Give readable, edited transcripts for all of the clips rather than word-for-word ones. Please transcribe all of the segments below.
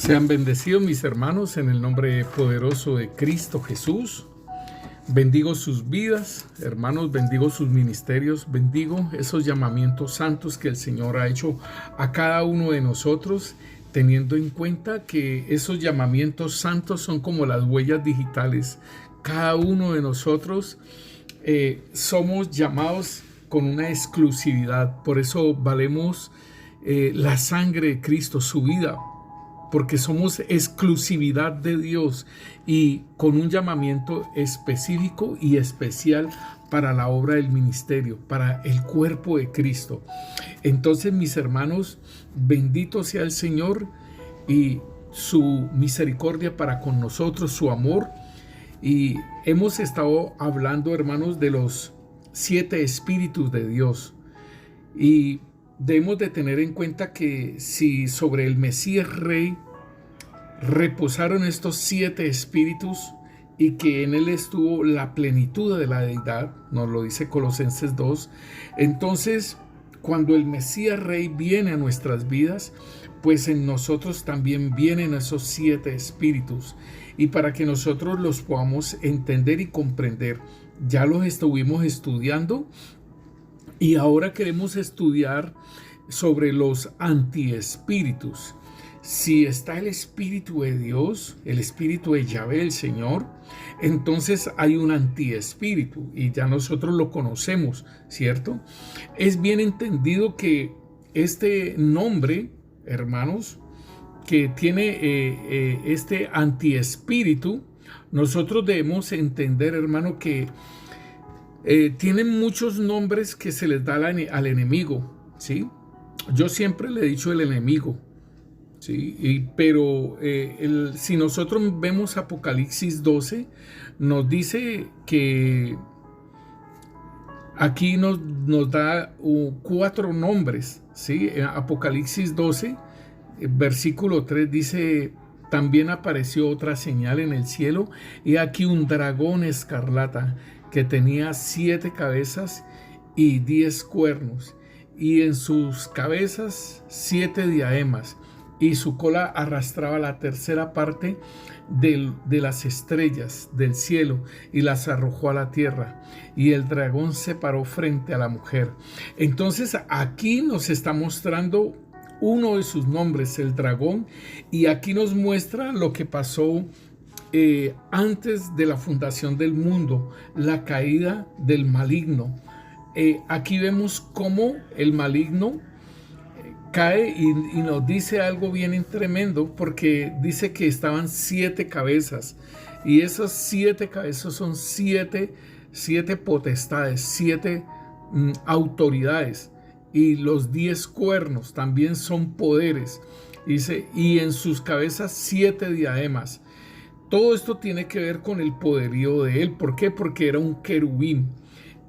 Sean bendecidos mis hermanos en el nombre poderoso de Cristo Jesús. Bendigo sus vidas, hermanos, bendigo sus ministerios, bendigo esos llamamientos santos que el Señor ha hecho a cada uno de nosotros, teniendo en cuenta que esos llamamientos santos son como las huellas digitales. Cada uno de nosotros somos llamados con una exclusividad, por eso valemos la sangre de Cristo, su vida, porque somos exclusividad de Dios y con un llamamiento específico y especial para la obra del ministerio, para el cuerpo de Cristo. Entonces, mis hermanos, bendito sea el Señor y su misericordia para con nosotros, su amor. Y hemos estado hablando, hermanos, de los 7 espíritus de Dios. Y debemos de tener en cuenta que si sobre el Mesías Rey reposaron estos 7 espíritus y que en él estuvo la plenitud de la deidad, nos lo dice Colosenses 2, entonces cuando el Mesías Rey viene a nuestras vidas, pues en nosotros también vienen esos 7 espíritus, y para que nosotros los podamos entender y comprender, ya los estuvimos estudiando y ahora queremos estudiar sobre los antiespíritus. Si está el Espíritu de Dios, el Espíritu de Yahvé, el Señor, entonces hay un antiespíritu y ya nosotros lo conocemos, ¿cierto? Es bien entendido que este nombre, hermanos, que tiene este antiespíritu, nosotros debemos entender, hermano, que tienen muchos nombres que se les da al enemigo, ¿sí? Yo siempre le he dicho el enemigo, ¿sí? Pero si nosotros vemos Apocalipsis 12, nos dice que aquí nos da 4 nombres, ¿sí? En Apocalipsis 12, versículo 3 dice: también apareció otra señal en el cielo, y aquí un dragón escarlata que tenía 7 cabezas y 10 cuernos, y en sus cabezas 7 diademas, y su cola arrastraba la tercera parte de las estrellas del cielo y las arrojó a la tierra, y el dragón se paró frente a la mujer. Entonces aquí nos está mostrando uno de sus nombres, el dragón, y aquí nos muestra lo que pasó antes de la fundación del mundo, la caída del maligno. Aquí vemos cómo el maligno cae y nos dice algo bien tremendo, porque dice que estaban 7 cabezas, y esas 7 cabezas son 7 potestades, 7 autoridades, y los 10 cuernos también son poderes. Dice, y en sus cabezas 7 diademas. Todo esto tiene que ver con el poderío de él. ¿Por qué? Porque era un querubín.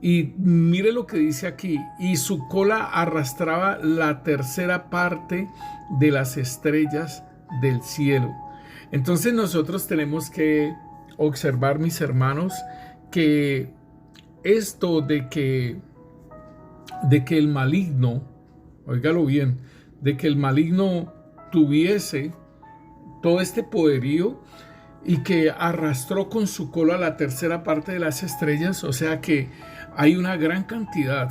Y mire lo que dice aquí: y su cola arrastraba la tercera parte de las estrellas del cielo. Entonces nosotros tenemos que observar, mis hermanos, que esto de que el maligno, óigalo bien, de que el maligno tuviese todo este poderío y que arrastró con su cola la tercera parte de las estrellas, o sea que hay una gran cantidad,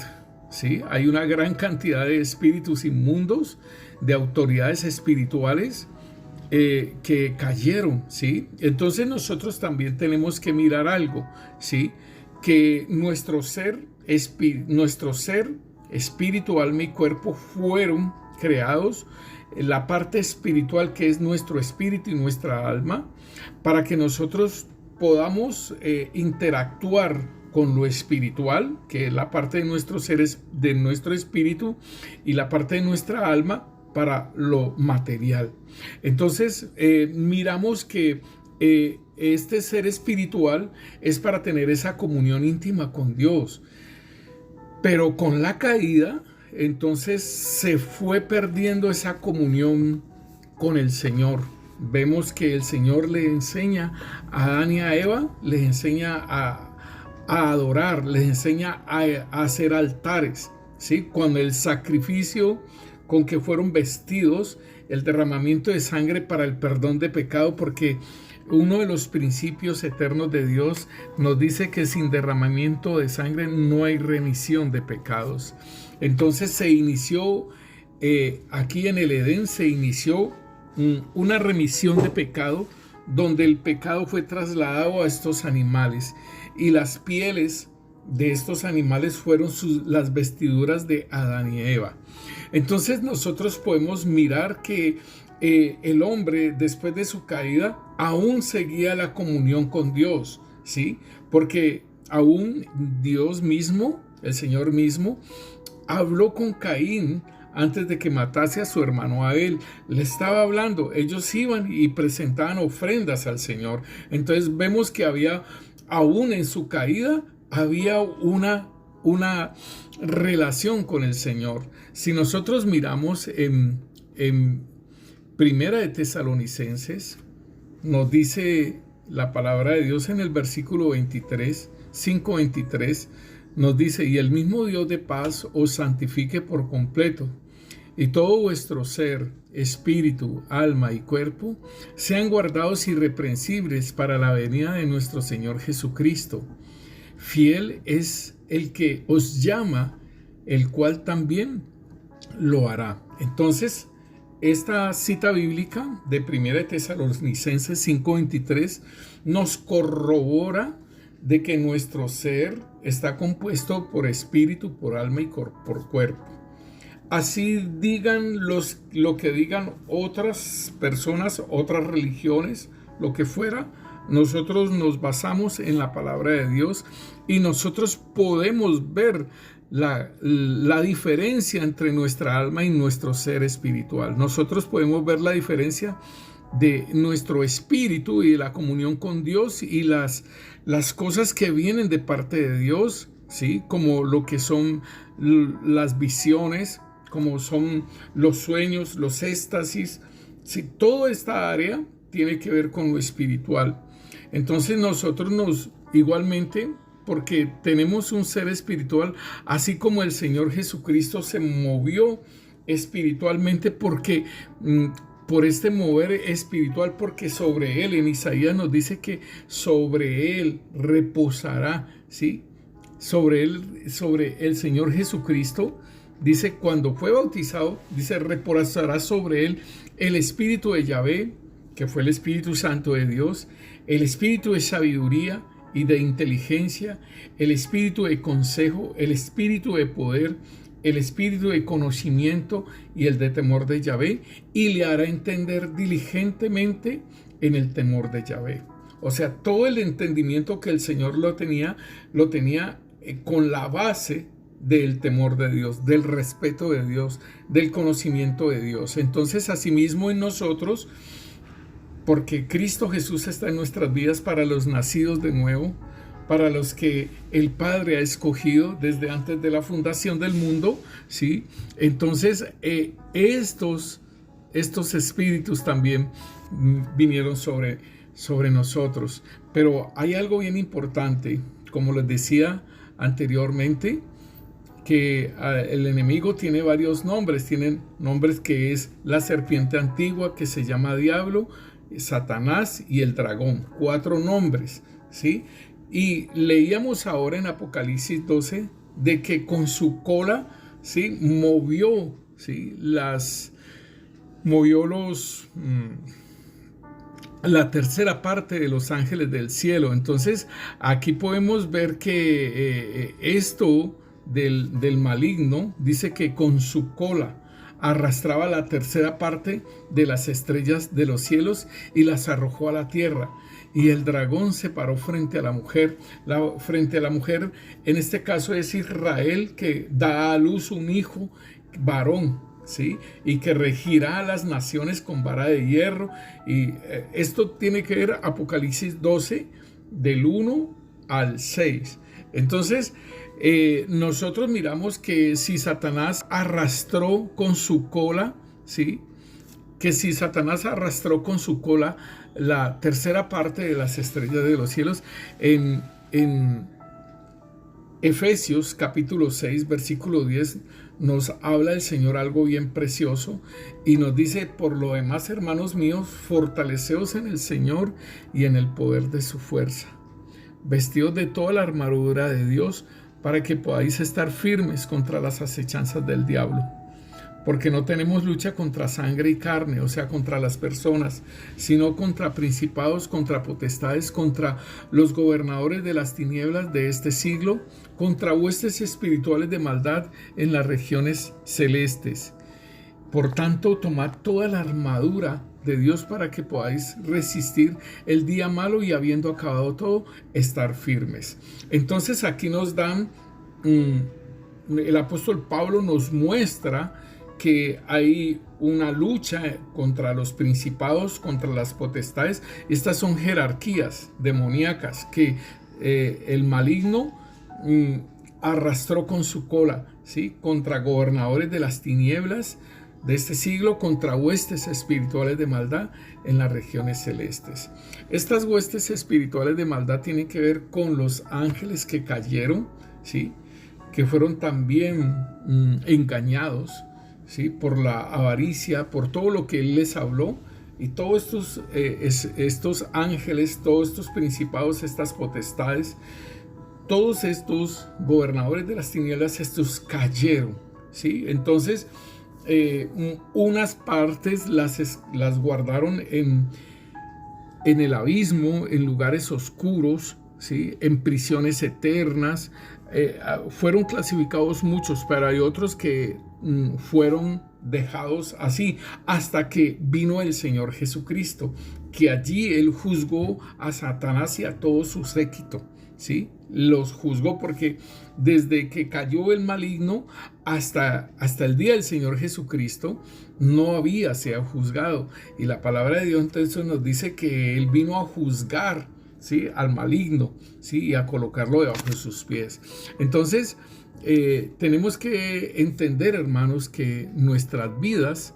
¿sí? Hay una gran cantidad de espíritus inmundos, de autoridades espirituales que cayeron, ¿sí? Entonces nosotros también tenemos que mirar algo, ¿sí? Que nuestro ser, espíritu, alma y cuerpo fueron creados, la parte espiritual que es nuestro espíritu y nuestra alma, para que nosotros podamos interactuar con lo espiritual, que es la parte de nuestro ser, de nuestro espíritu, y la parte de nuestra alma para lo material. Entonces miramos que este ser espiritual es para tener esa comunión íntima con Dios, pero con la caída entonces se fue perdiendo esa comunión con el Señor. Vemos que el Señor le enseña a Adán y a Eva, les enseña a adorar, les enseña a hacer altares, ¿sí? Cuando el sacrificio con que fueron vestidos el derramamiento de sangre para el perdón de pecado, porque uno de los principios eternos de Dios nos dice que sin derramamiento de sangre no hay remisión de pecados. Entonces se inició aquí en el Edén, se inició una remisión de pecado, donde el pecado fue trasladado a estos animales, y las pieles de estos animales fueron las vestiduras de Adán y Eva. Entonces nosotros podemos mirar que el hombre, después de su caída, aún seguía la comunión con Dios, ¿sí? Porque aún Dios mismo, el Señor mismo, habló con Caín antes de que matase a su hermano Abel. Le estaba hablando, ellos iban y presentaban ofrendas al Señor. Entonces vemos que había, aún en su caída, había una relación con el Señor. Si nosotros miramos en Primera de Tesalonicenses, nos dice la palabra de Dios en el versículo 23, 5:23, nos dice: y el mismo Dios de paz os santifique por completo, y todo vuestro ser, espíritu, alma y cuerpo sean guardados irreprensibles para la venida de nuestro Señor Jesucristo. Fiel es el que os llama, el cual también lo hará. Entonces, esta cita bíblica de 1 Tesalonicenses 5:23 nos corrobora de que nuestro ser está compuesto por espíritu, por alma y por cuerpo. Así digan lo que digan otras personas, otras religiones, lo que fuera, nosotros nos basamos en la palabra de Dios, y nosotros podemos ver la diferencia entre nuestra alma y nuestro ser espiritual. Nosotros podemos ver la diferencia de nuestro espíritu y de la comunión con Dios, y las cosas que vienen de parte de Dios, ¿sí? Como lo que son las visiones, como son los sueños, los éxtasis, ¿sí? Toda esta área tiene que ver con lo espiritual. Entonces nosotros igualmente, porque tenemos un ser espiritual, así como el Señor Jesucristo se movió espiritualmente, porque por este mover espiritual, porque sobre él, en Isaías nos dice que sobre él reposará, ¿sí? Sobre el Señor Jesucristo, dice, cuando fue bautizado, dice, reposará sobre él el espíritu de Yahvé, que fue el Espíritu Santo de Dios, el espíritu de sabiduría y de inteligencia, el espíritu de consejo, el espíritu de poder, el espíritu de conocimiento y el de temor de Yahvé, y le hará entender diligentemente en el temor de Yahvé. O sea, todo el entendimiento que el Señor lo tenía con la base del temor de Dios, del respeto de Dios, del conocimiento de Dios. Entonces, asimismo en nosotros, porque Cristo Jesús está en nuestras vidas para los nacidos de nuevo, para los que el Padre ha escogido desde antes de la fundación del mundo, ¿sí? Entonces, estos espíritus también vinieron sobre nosotros. Pero hay algo bien importante, como les decía anteriormente, que el enemigo tiene varios nombres. Tienen nombres que es la serpiente antigua, que se llama diablo, Satanás y el dragón. 4 nombres, ¿sí? Y leíamos ahora en Apocalipsis 12 de que con su cola, ¿sí? movió la tercera parte de los ángeles del cielo. Entonces aquí podemos ver que esto del maligno dice que con su cola arrastraba la tercera parte de las estrellas de los cielos y las arrojó a la tierra. Y el dragón se paró frente a la mujer. Frente a la mujer, en este caso es Israel, que da a luz un hijo varón, ¿sí? Y que regirá a las naciones con vara de hierro. Y esto tiene que ver Apocalipsis 12, del 1 al 6. Entonces, nosotros miramos que si Satanás arrastró con su cola, ¿sí? Que si Satanás arrastró con su cola la tercera parte de las estrellas de los cielos, en Efesios capítulo 6, versículo 10, nos habla el Señor algo bien precioso y nos dice: por lo demás, hermanos míos, fortaleceos en el Señor y en el poder de su fuerza, vestidos de toda la armadura de Dios, para que podáis estar firmes contra las acechanzas del diablo. Porque no tenemos lucha contra sangre y carne, o sea, contra las personas, sino contra principados, contra potestades, contra los gobernadores de las tinieblas de este siglo, contra huestes espirituales de maldad en las regiones celestes. Por tanto, tomad toda la armadura de Dios para que podáis resistir el día malo y, habiendo acabado todo, estar firmes. Entonces aquí nos dan, el apóstol Pablo nos muestra que hay una lucha contra los principados, contra las potestades. Estas son jerarquías demoníacas que el maligno arrastró con su cola, ¿sí? Contra gobernadores de las tinieblas de este siglo, contra huestes espirituales de maldad en las regiones celestes. Estas huestes espirituales de maldad tienen que ver con los ángeles que cayeron, ¿sí? Que fueron también engañados, ¿sí? Por la avaricia, por todo lo que él les habló. Y todos estos ángeles, todos estos principados, estas potestades, todos estos gobernadores de las tinieblas, estos cayeron, ¿sí? Entonces, unas partes las guardaron en el abismo, en lugares oscuros, ¿sí? En prisiones eternas. Fueron clasificados muchos, pero hay otros que fueron dejados así hasta que vino el Señor Jesucristo, que allí él juzgó a Satanás y a todo su séquito, ¿sí? Los juzgó, porque desde que cayó el maligno hasta el día del Señor Jesucristo no había sido juzgado, y la palabra de Dios entonces nos dice que él vino a juzgar, ¿sí? Al maligno, ¿sí? Y a colocarlo debajo de sus pies. Entonces tenemos que entender, hermanos, que nuestras vidas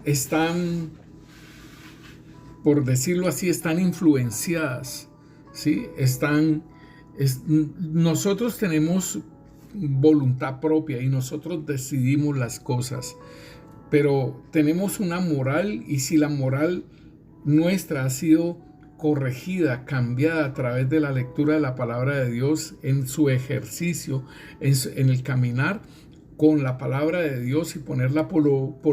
están, por decirlo así, están influenciadas, ¿sí? Nosotros tenemos voluntad propia y nosotros decidimos las cosas, pero tenemos una moral, y si la moral nuestra ha sido corregida, cambiada a través de la lectura de la palabra de Dios, en su ejercicio, en el caminar con la palabra de Dios y ponerla por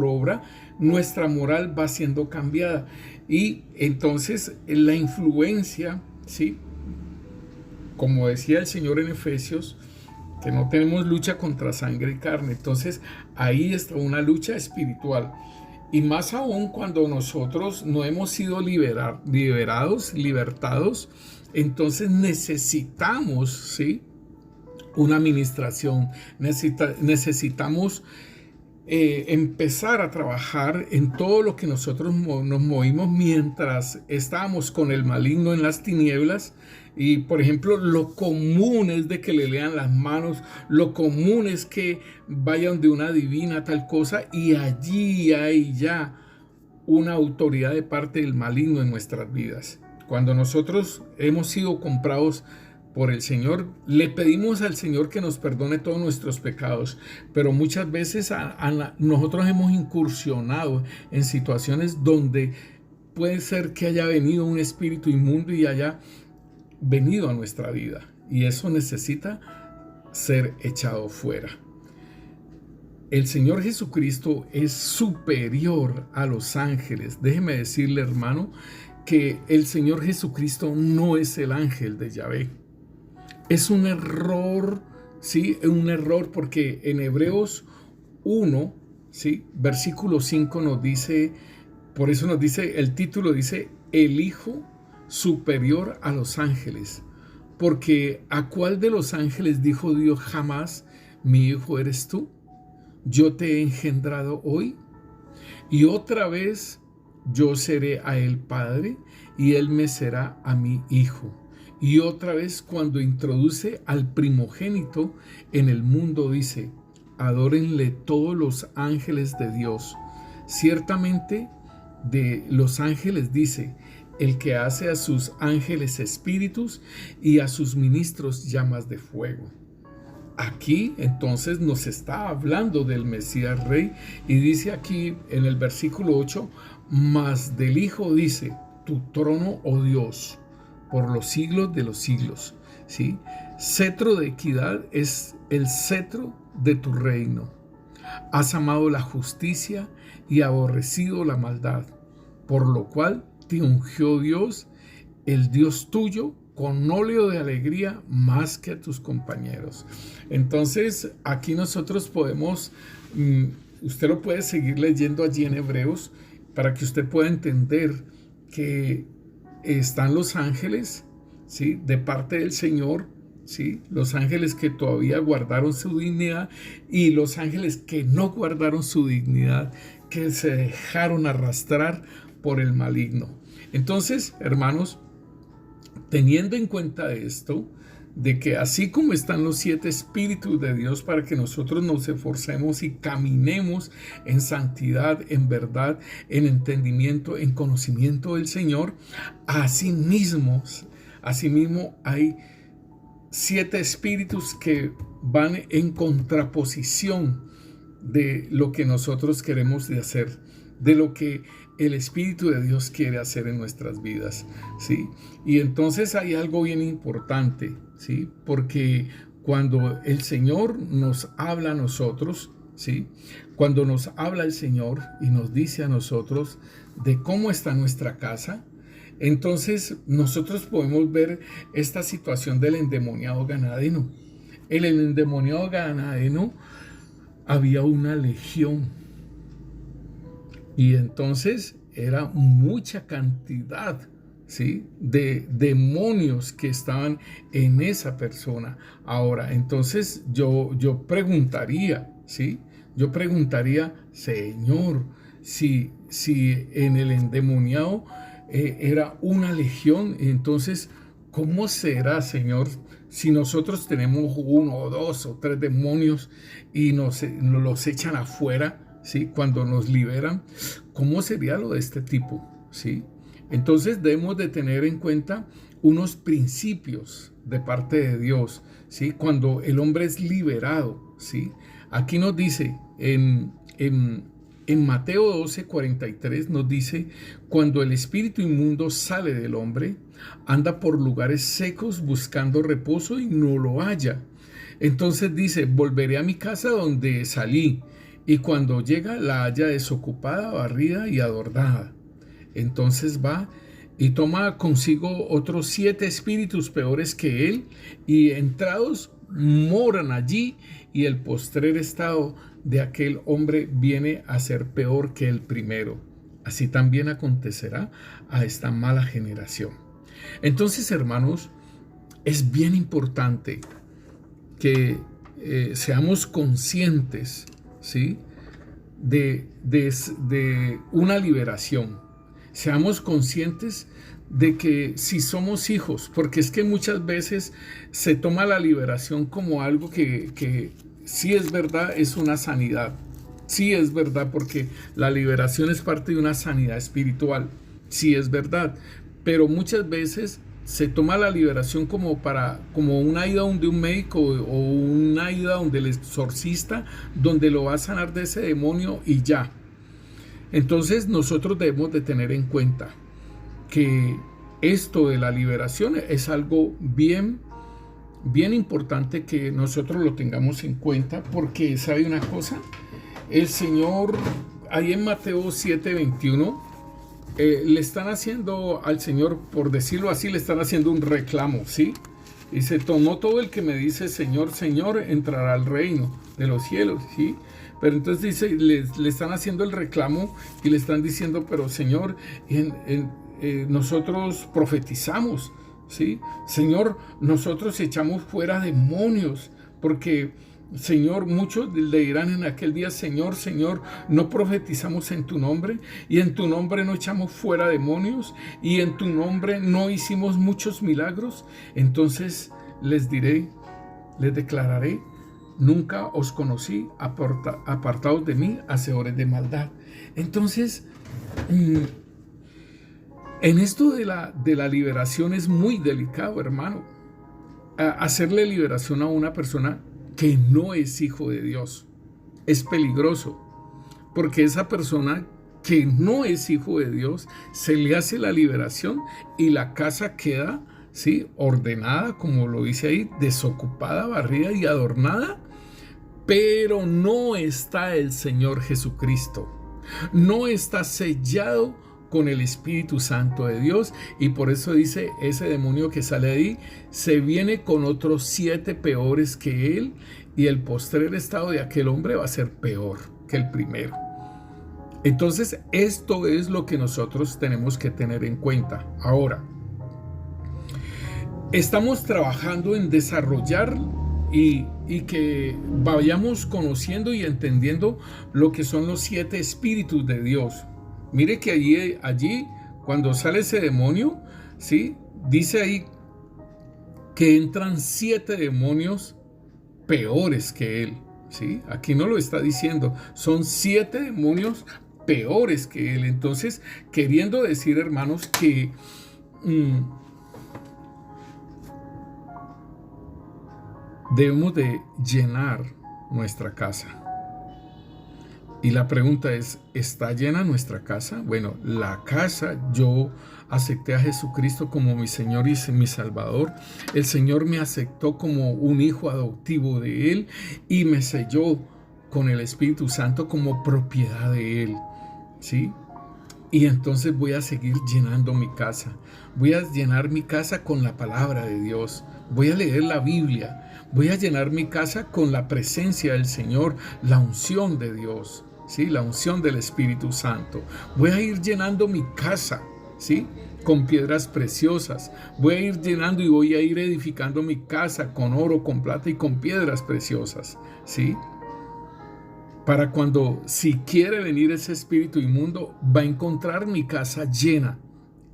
obra, nuestra moral va siendo cambiada. Y entonces la influencia, ¿sí? Como decía el Señor en Efesios, que no tenemos lucha contra sangre y carne. Entonces ahí está una lucha espiritual. Y más aún cuando nosotros no hemos sido libertados, entonces necesitamos, ¿sí? Una administración, necesitamos empezar a trabajar en todo lo que nosotros nos movimos mientras estábamos con el maligno en las tinieblas. Y por ejemplo, lo común es de que le lean las manos, lo común es que vayan de una divina tal cosa, y allí hay ya una autoridad de parte del maligno en nuestras vidas. Cuando nosotros hemos sido comprados por el Señor, le pedimos al Señor que nos perdone todos nuestros pecados, pero muchas veces nosotros hemos incursionado en situaciones donde puede ser que haya venido un espíritu inmundo y haya venido a nuestra vida, y eso necesita ser echado fuera. El Señor Jesucristo es superior a los ángeles. Déjeme decirle, hermano, que el Señor Jesucristo no es el ángel de Yahvé. Es un error, ¿sí? Un error, porque en Hebreos 1, ¿sí? Versículo 5 nos dice, por eso nos dice, el título dice, el Hijo superior a los ángeles, porque ¿a cuál de los ángeles dijo Dios jamás: mi hijo eres tú? Yo te he engendrado hoy, y otra vez yo seré a él padre, y él me será a mí hijo. Y otra vez, cuando introduce al primogénito en el mundo, dice: adórenle todos los ángeles de Dios. Ciertamente de los ángeles dice: el que hace a sus ángeles espíritus y a sus ministros llamas de fuego. Aquí entonces nos está hablando del Mesías Rey y dice aquí en el versículo 8, mas del Hijo dice, tu trono, oh Dios, por los siglos de los siglos. ¿Sí? Cetro de equidad es el cetro de tu reino. Has amado la justicia y aborrecido la maldad, por lo cual te ungió Dios, el Dios tuyo, con óleo de alegría más que a tus compañeros. Entonces, aquí nosotros podemos, usted lo puede seguir leyendo allí en Hebreos, para que usted pueda entender que están los ángeles, ¿sí?, de parte del Señor, ¿sí?, los ángeles que todavía guardaron su dignidad y los ángeles que no guardaron su dignidad, que se dejaron arrastrar por el maligno. Entonces, hermanos, teniendo en cuenta esto, de que así como están los 7 espíritus de Dios para que nosotros nos esforcemos y caminemos en santidad, en verdad, en entendimiento, en conocimiento del Señor, asimismo hay 7 espíritus que van en contraposición de lo que nosotros queremos de hacer, de lo que el Espíritu de Dios quiere hacer en nuestras vidas, ¿sí? Y entonces hay algo bien importante, ¿sí? Porque cuando el Señor nos habla a nosotros, ¿sí?, cuando nos habla el Señor y nos dice a nosotros de cómo está nuestra casa, entonces nosotros podemos ver esta situación del endemoniado Gadareno. En el endemoniado Gadareno había una legión. Y entonces era mucha cantidad, ¿sí?, de demonios que estaban en esa persona. Ahora, entonces yo preguntaría, ¿sí? Yo preguntaría, Señor, si en el endemoniado era una legión, entonces, ¿cómo será, Señor, si nosotros tenemos 1 o 2 o 3 demonios y nos los echan afuera? ¿Sí? Cuando nos liberan, ¿cómo sería lo de este tipo? ¿Sí? Entonces debemos de tener en cuenta unos principios de parte de Dios, ¿sí?, cuando el hombre es liberado, ¿sí? Aquí nos dice en Mateo 12:43 nos dice, cuando el espíritu inmundo sale del hombre, anda por lugares secos buscando reposo y no lo halla. Entonces dice, volveré a mi casa donde salí, y cuando llega la halla desocupada, barrida y adornada. Entonces va y toma consigo otros 7 espíritus peores que él, y entrados moran allí, y el postrer estado de aquel hombre viene a ser peor que el primero. Así también acontecerá a esta mala generación. Entonces, hermanos, es bien importante que seamos conscientes, ¿sí?, de una liberación. Seamos conscientes de que si somos hijos, porque es que muchas veces se toma la liberación como algo que sí es verdad, es una sanidad. Sí es verdad, porque la liberación es parte de una sanidad espiritual. Sí es verdad, pero muchas veces se toma la liberación como una ida donde un médico o una ida donde el exorcista, donde lo va a sanar de ese demonio y ya. Entonces nosotros debemos de tener en cuenta que esto de la liberación es algo bien importante, que nosotros lo tengamos en cuenta, porque ¿sabe una cosa? El Señor, ahí en Mateo 7:21, le están haciendo al Señor, por decirlo así, le están haciendo un reclamo, ¿sí? Dice, no todo el que me dice Señor, Señor, entrará al reino de los cielos, ¿sí? Pero entonces dice, le están haciendo el reclamo y le están diciendo, pero Señor, nosotros profetizamos, ¿sí? Señor, nosotros echamos fuera demonios, porque Señor, muchos le dirán en aquel día, Señor, Señor, no profetizamos en tu nombre, y en tu nombre no echamos fuera demonios, y en tu nombre no hicimos muchos milagros. Entonces les diré, les declararé, nunca os conocí, apartados de mí, hacedores de maldad. Entonces, En esto de la liberación es muy delicado, hermano. Hacerle liberación a una persona que no es hijo de Dios es peligroso, porque esa persona que no es hijo de Dios se le hace la liberación y la casa queda, ¿sí?, ordenada, como lo dice ahí, desocupada, barrida y adornada, pero no está el Señor Jesucristo, no está sellado con el Espíritu Santo de Dios, y por eso dice, ese demonio que sale ahí se viene con otros 7 peores que él, y el postrer estado de aquel hombre va a ser peor que el primero. Entonces, esto es lo que nosotros tenemos que tener en cuenta. Ahora, estamos trabajando en desarrollar y que vayamos conociendo y entendiendo lo que son los 7 espíritus de Dios. Mire que allí cuando sale ese demonio, ¿sí?, dice ahí que entran 7 demonios peores que él, ¿sí? Aquí no lo está diciendo, son 7 demonios peores que él. Entonces, queriendo decir, hermanos, que debemos de llenar nuestra casa. Y la pregunta es, ¿está llena nuestra casa? Bueno, la casa, yo acepté a Jesucristo como mi Señor y mi Salvador. El Señor me aceptó como un hijo adoptivo de Él y me selló con el Espíritu Santo como propiedad de Él, ¿sí? Y entonces voy a seguir llenando mi casa. Voy a llenar mi casa con la palabra de Dios. Voy a leer la Biblia. Voy a llenar mi casa con la presencia del Señor, la unción de Dios, ¿sí?, la unción del Espíritu Santo. Voy a ir llenando mi casa, ¿sí?, con piedras preciosas. Voy a ir llenando y voy a ir edificando mi casa con oro, con plata y con piedras preciosas, ¿sí? Para cuando, si quiere venir ese espíritu inmundo, va a encontrar mi casa llena.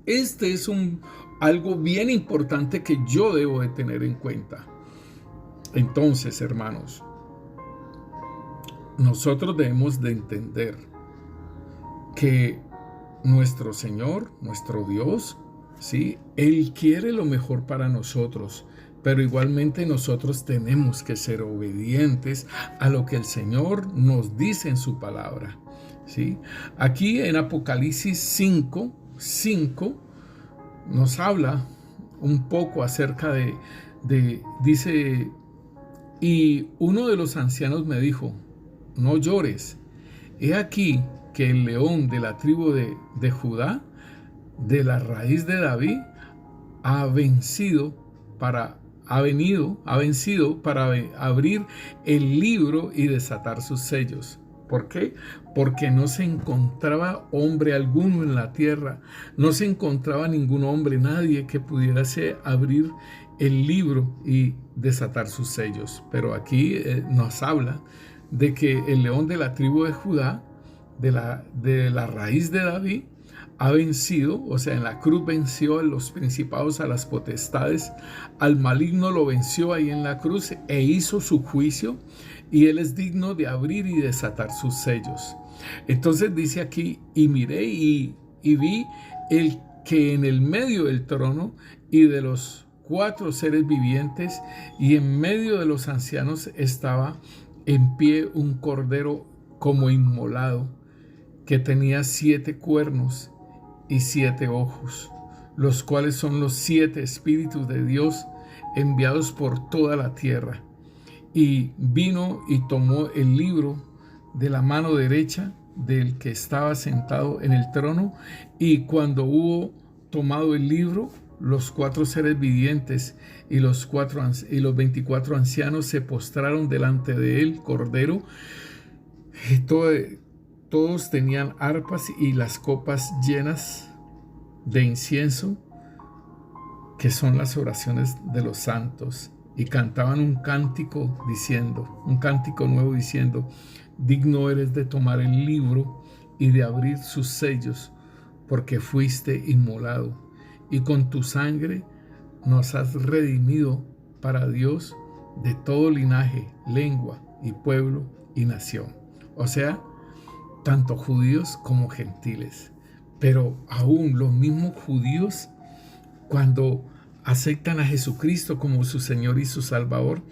Este es algo bien importante que yo debo de tener en cuenta. Entonces, hermanos, nosotros debemos de entender que nuestro Señor, nuestro Dios, ¿sí?, Él quiere lo mejor para nosotros, pero igualmente nosotros tenemos que ser obedientes a lo que el Señor nos dice en su palabra, ¿sí? Aquí en Apocalipsis 5:5 nos habla un poco acerca dice, y uno de los ancianos me dijo, no llores, he aquí que el león de la tribu de Judá, de la raíz de David, ha vencido para abrir el libro y desatar sus sellos. ¿Por qué? Porque no se encontraba hombre alguno en la tierra, no se encontraba ningún hombre, nadie que pudiese abrir el libro y desatar sus sellos. Pero aquí nos habla de que el león de la tribu de Judá, de la raíz de David, ha vencido, o sea, en la cruz venció a los principados, a las potestades, al maligno lo venció ahí en la cruz e hizo su juicio, y él es digno de abrir y desatar sus sellos. Entonces dice aquí, y miré y vi el que en el medio del trono y de los 4 seres vivientes y en medio de los ancianos estaba en pie un cordero como inmolado, que tenía 7 cuernos y 7 ojos, los cuales son los 7 espíritus de Dios enviados por toda la tierra. Y vino y tomó el libro de la mano derecha del que estaba sentado en el trono, y cuando hubo tomado el libro, los 4 seres vivientes y los 24 ancianos se postraron delante de él, Cordero. Todos tenían arpas y las copas llenas de incienso, que son las oraciones de los santos, y cantaban un cántico nuevo diciendo, digno eres de tomar el libro y de abrir sus sellos, porque fuiste inmolado, y con tu sangre nos has redimido para Dios de todo linaje, lengua y pueblo y nación. O sea, tanto judíos como gentiles. Pero aún los mismos judíos, cuando aceptan a Jesucristo como su Señor y su Salvador,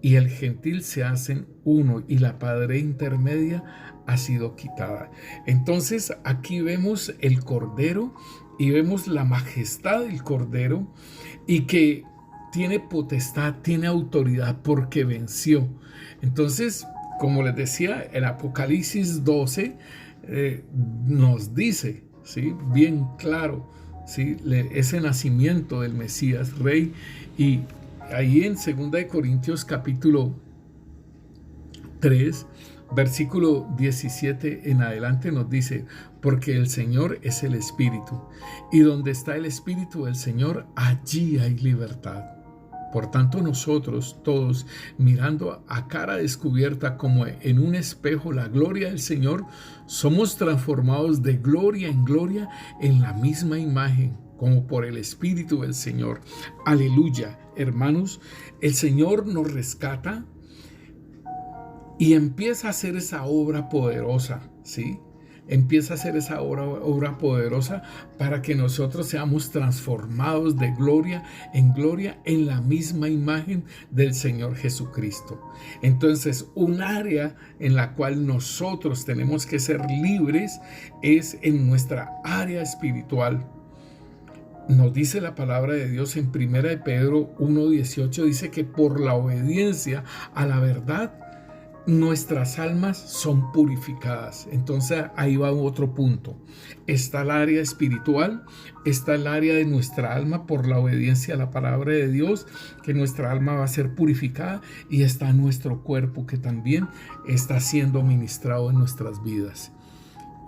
y el gentil se hacen uno, y la pared intermedia ha sido quitada. Entonces aquí vemos el Cordero y vemos la majestad del Cordero, y que tiene potestad, tiene autoridad porque venció. Entonces, como les decía, el Apocalipsis 12 nos dice, ¿sí?, bien claro, ¿sí?, ese nacimiento del Mesías Rey. Y ahí en 2 Corintios capítulo 3, versículo 17 en adelante nos dice: porque el Señor es el Espíritu, y donde está el Espíritu del Señor, allí hay libertad. Por tanto, nosotros todos, mirando a cara descubierta como en un espejo la gloria del Señor, somos transformados de gloria en gloria en la misma imagen, como por el Espíritu del Señor. Aleluya, hermanos, el Señor nos rescata y empieza a hacer esa obra poderosa, ¿sí? Empieza a hacer esa obra poderosa para que nosotros seamos transformados de gloria en la misma imagen del Señor Jesucristo. Entonces, un área en la cual nosotros tenemos que ser libres es en nuestra área espiritual. Nos dice la palabra de Dios en 1 Pedro 1:18, dice que por la obediencia a la verdad, nuestras almas son purificadas. Entonces ahí va otro punto. Está el área espiritual, está el área de nuestra alma por la obediencia a la palabra de Dios, que nuestra alma va a ser purificada, y está nuestro cuerpo, que también está siendo ministrado en nuestras vidas.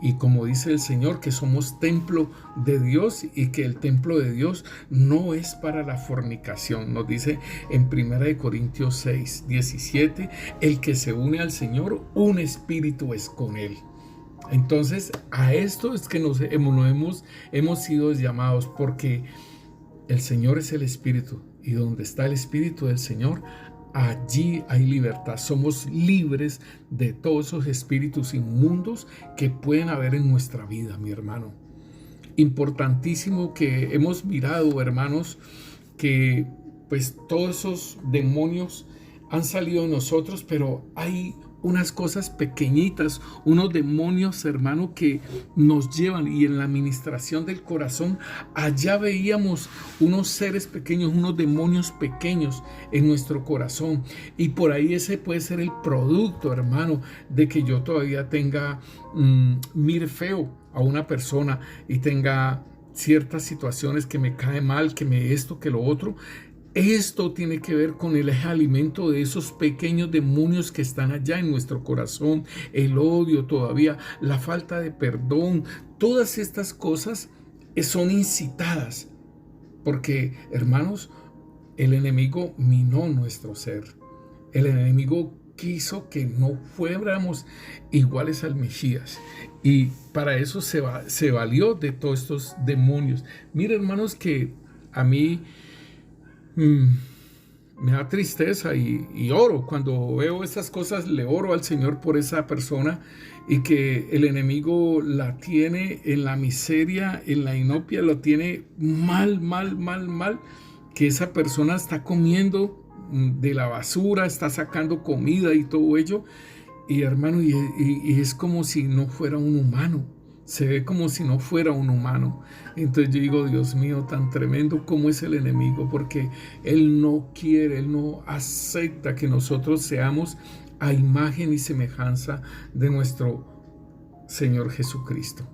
Y como dice el Señor, que somos templo de Dios, y que el templo de Dios no es para la fornicación. Nos dice en 1 Corintios 6:17, el que se une al Señor, un espíritu es con él. Entonces, a esto es que hemos sido llamados, porque el Señor es el Espíritu, y donde está el Espíritu del Señor, allí hay libertad. Somos libres de todos esos espíritus inmundos que pueden haber en nuestra vida, mi hermano. Importantísimo que hemos mirado, hermanos, que pues todos esos demonios han salido de nosotros, pero hay unas cosas pequeñitas, unos demonios, hermano, que nos llevan. Y en la administración del corazón, allá veíamos unos seres pequeños, unos demonios pequeños en nuestro corazón. Y por ahí ese puede ser el producto, hermano, de que yo todavía tenga, mire feo a una persona y tenga ciertas situaciones que me cae mal, que me esto, que lo otro. Esto tiene que ver con el alimento de esos pequeños demonios que están allá en nuestro corazón, el odio todavía, la falta de perdón. Todas estas cosas son incitadas porque, hermanos, el enemigo minó nuestro ser. El enemigo quiso que no fuéramos iguales al Mesías, y para eso se valió de todos estos demonios. Mira, hermanos, que a mí me da tristeza y oro. Cuando veo estas cosas, le oro al Señor por esa persona, y que el enemigo la tiene en la miseria, en la inopia, lo tiene mal, que esa persona está comiendo de la basura, está sacando comida y todo ello, y hermano, y es como si no fuera un humano. Se ve como si no fuera un humano. Entonces yo digo, Dios mío, tan tremendo como es el enemigo, porque él no quiere, él no acepta que nosotros seamos a imagen y semejanza de nuestro Señor Jesucristo.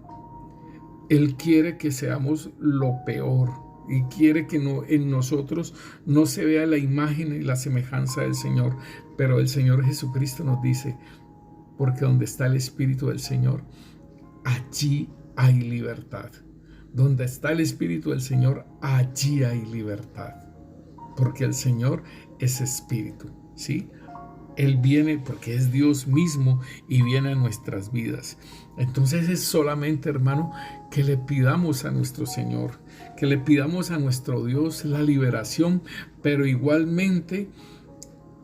Él quiere que seamos lo peor, y quiere que en nosotros no se vea la imagen y la semejanza del Señor. Pero el Señor Jesucristo nos dice, porque donde está el Espíritu del Señor, allí hay libertad. Donde está el Espíritu del Señor, allí hay libertad. Porque el Señor es Espíritu, ¿sí? Él viene porque es Dios mismo y viene a nuestras vidas. Entonces es solamente, hermano, que le pidamos a nuestro Señor, que le pidamos a nuestro Dios la liberación, pero igualmente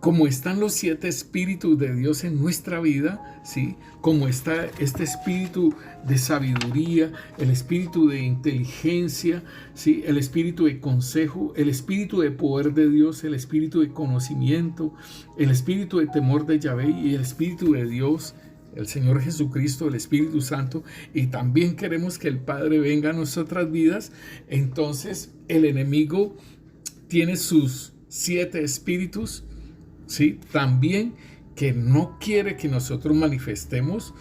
como están los 7 espíritus de Dios en nuestra vida, ¿sí? Como está este espíritu de sabiduría, el espíritu de inteligencia, ¿sí? El espíritu de consejo, el espíritu de poder de Dios, el espíritu de conocimiento, el espíritu de temor de Yahvé y el espíritu de Dios, el Señor Jesucristo, el Espíritu Santo, y también queremos que el Padre venga a nuestras vidas. Entonces el enemigo tiene sus 7 espíritus, ¿sí? También que no quiere que nosotros manifestemos